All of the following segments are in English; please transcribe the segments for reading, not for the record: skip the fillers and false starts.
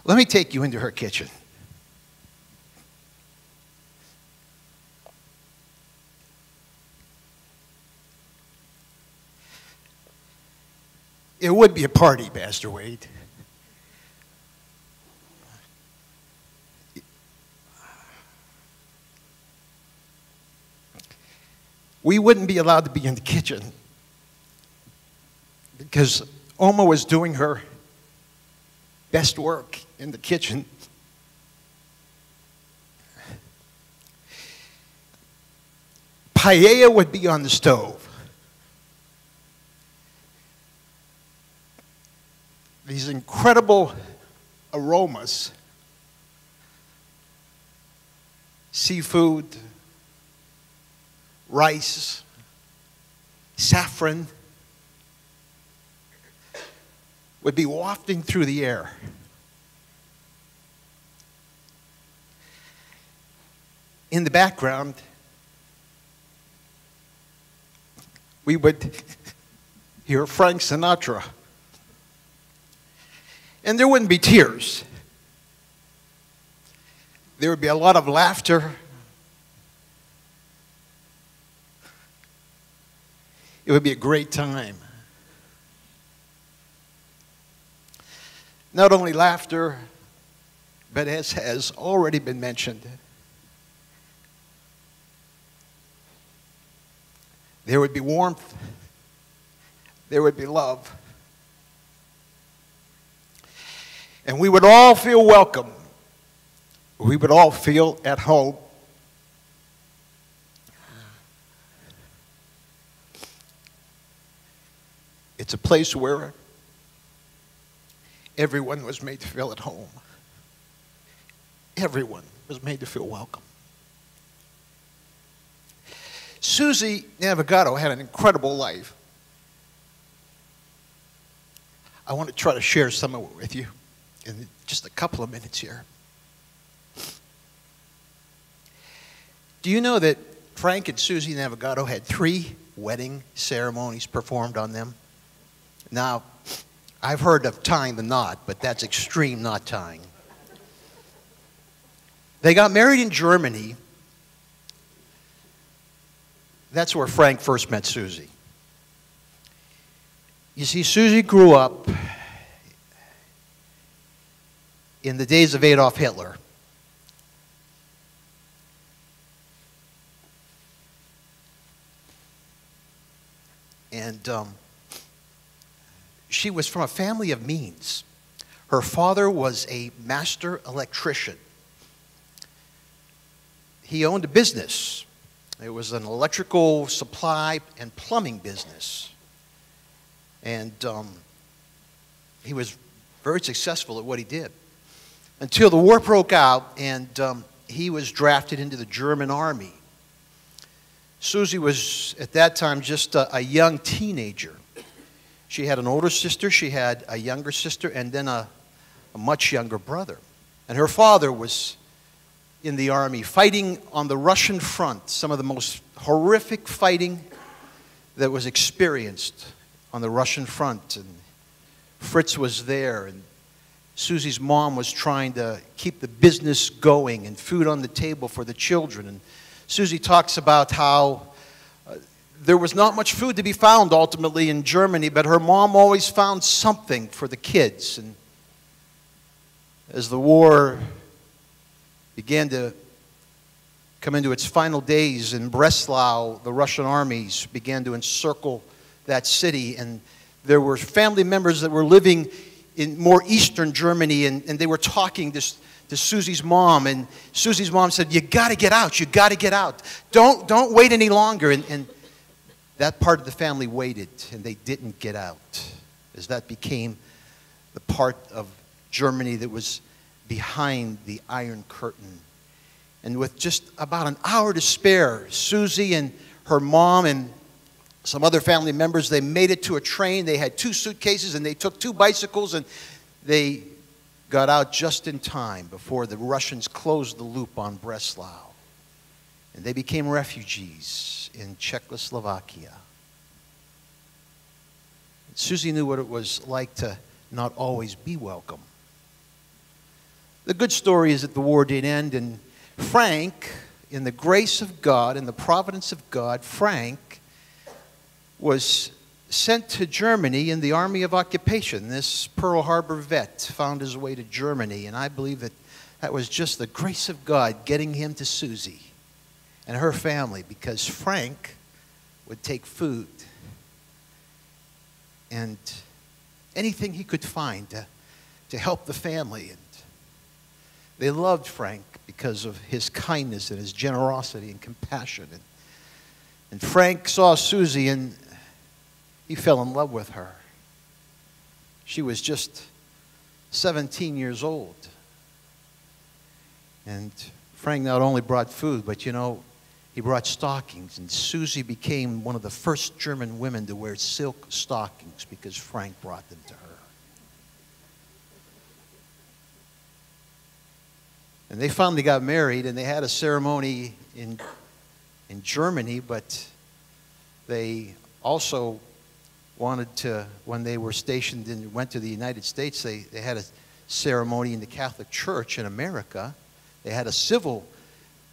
Let me take you into her kitchen. It would be a party, Pastor Wade. We wouldn't be allowed to be in the kitchen because Oma was doing her best work in the kitchen. Paella would be on the stove. These incredible aromas, seafood, rice, saffron, would be wafting through the air. In the background, we would hear Frank Sinatra. And there wouldn't be tears. There would be a lot of laughter. It would be a great time. Not only laughter, but as has already been mentioned, there would be warmth, there would be love. And we would all feel welcome. We would all feel at home. It's a place where everyone was made to feel at home. Everyone was made to feel welcome. Susie Navagato had an incredible life. I want to try to share some of it with you in just a couple of minutes here. Do you know that Frank and Susie Navagato had 3 wedding ceremonies performed on them? Now, I've heard of tying the knot, but that's extreme knot tying. They got married in Germany. That's where Frank first met Susie. You see, Susie grew up in the days of Adolf Hitler. And she was from a family of means. Her father was a master electrician. He owned a business. It was an electrical supply and plumbing business. And he was very successful at what he did. Until the war broke out and he was drafted into the German army. Susie was, at that time, just a young teenager. She had an older sister, she had a younger sister, and then a much younger brother. And her father was in the army fighting on the Russian front, some of the most horrific fighting that was experienced on the Russian front. And Fritz was there, and Susie's mom was trying to keep the business going and food on the table for the children. And Susie talks about how there was not much food to be found ultimately in Germany, but her mom always found something for the kids. And as the war began to come into its final days in Breslau, the Russian armies began to encircle that city, and there were family members that were living in more eastern Germany, and they were talking to Susie's mom, and Susie's mom said, "You got to get out, you got to get out. Don't wait any longer." And that part of the family waited, and they didn't get out, as that became the part of Germany that was behind the Iron Curtain. And with just about an hour to spare, Susie and her mom and some other family members, they made it to a train. They had 2 suitcases, and they took 2 bicycles, and they got out just in time before the Russians closed the loop on Breslau. And they became refugees in Czechoslovakia. Susie knew what it was like to not always be welcome. The good story is that the war did end, and Frank, in the grace of God, in the providence of God, Frank was sent to Germany in the Army of Occupation. This Pearl Harbor vet found his way to Germany, and I believe that that was just the grace of God getting him to Susie and her family, because Frank would take food and anything he could find to help the family. And they loved Frank because of his kindness and his generosity and compassion. And Frank saw Susie, and he fell in love with her. She was just 17 years old. And Frank not only brought food, but he brought stockings. And Susie became one of the first German women to wear silk stockings because Frank brought them to her. And they finally got married, and they had a ceremony in Germany, but they also wanted to, when they were stationed and went to the United States, they had a ceremony in the Catholic Church in America. They had a civil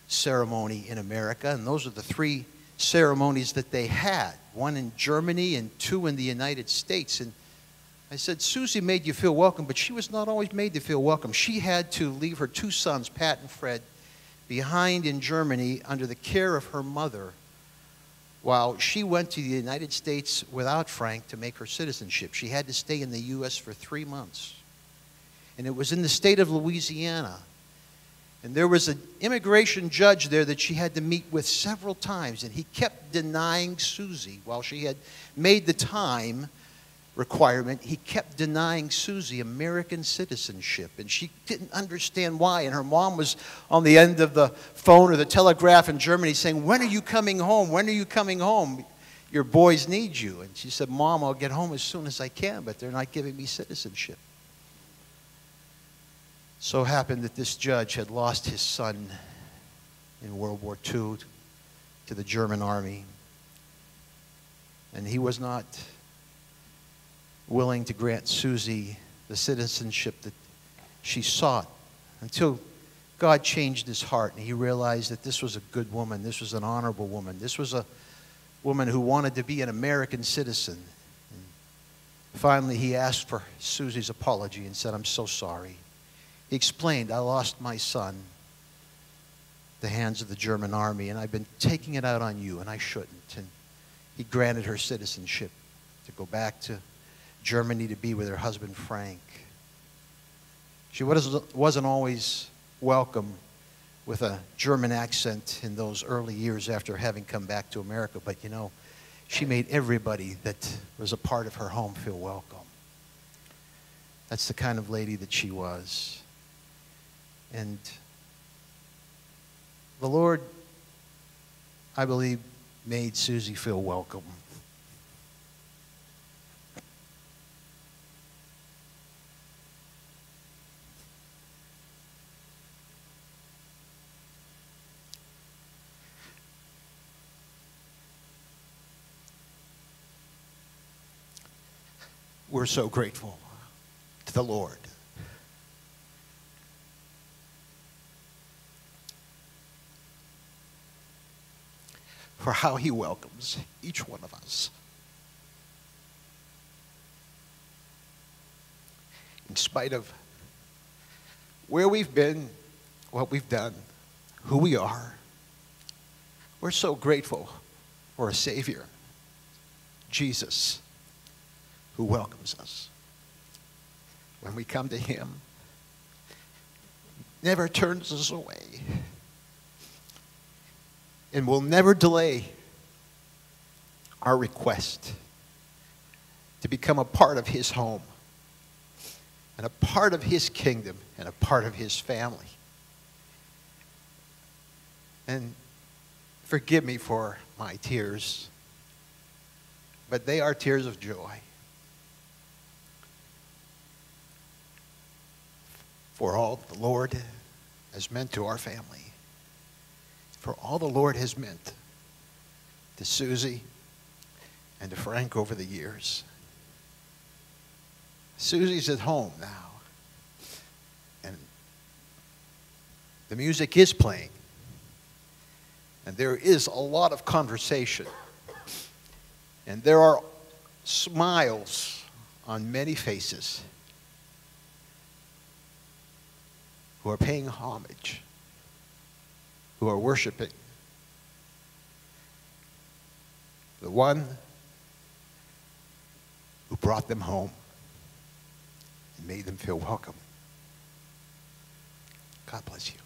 ceremony in America, and those are the three ceremonies that they had, one in Germany and two in the United States. And I said, Susie made you feel welcome, but she was not always made to feel welcome. She had to leave her two sons, Pat and Fred, behind in Germany under the care of her mother while she went to the United States without Frank to make her citizenship. She had to stay in the U.S. for 3 months. And it was in the state of Louisiana. And there was an immigration judge there that she had to meet with several times, and he kept denying Susie while she had made the time requirement. He kept denying Susie American citizenship, and she didn't understand why. And her mom was on the end of the phone or the telegraph in Germany saying, when are you coming home? When are you coming home? Your boys need you. And she said, Mom, I'll get home as soon as I can, but they're not giving me citizenship. So happened that this judge had lost his son in World War II to the German army, and he was not willing to grant Susie the citizenship that she sought until God changed his heart and he realized that this was a good woman, this was an honorable woman, this was a woman who wanted to be an American citizen. And finally, he asked for Susie's apology and said, I'm so sorry. He explained, I lost my son at the hands of the German army, and I've been taking it out on you, and I shouldn't. And he granted her citizenship to go back to Germany to be with her husband, Frank. She wasn't always welcome with a German accent in those early years after having come back to America, but she made everybody that was a part of her home feel welcome. That's the kind of lady that she was. And the Lord, I believe, made Susie feel welcome. We're so grateful to the Lord. For how he welcomes each one of us. In spite of where we've been, what we've done, who we are, we're so grateful for a Savior, Jesus, who welcomes us. When we come to him, never turns us away, and will never delay our request to become a part of his home and a part of his kingdom and a part of his family. And forgive me for my tears, but they are tears of joy. For all the Lord has meant to our family. For all the Lord has meant to Susie and to Frank over the years. Susie's at home now. And The music is playing. And there is a lot of conversation. And there are smiles on many faces who are paying homage, who are worshiping the one who brought them home and made them feel welcome. God bless you.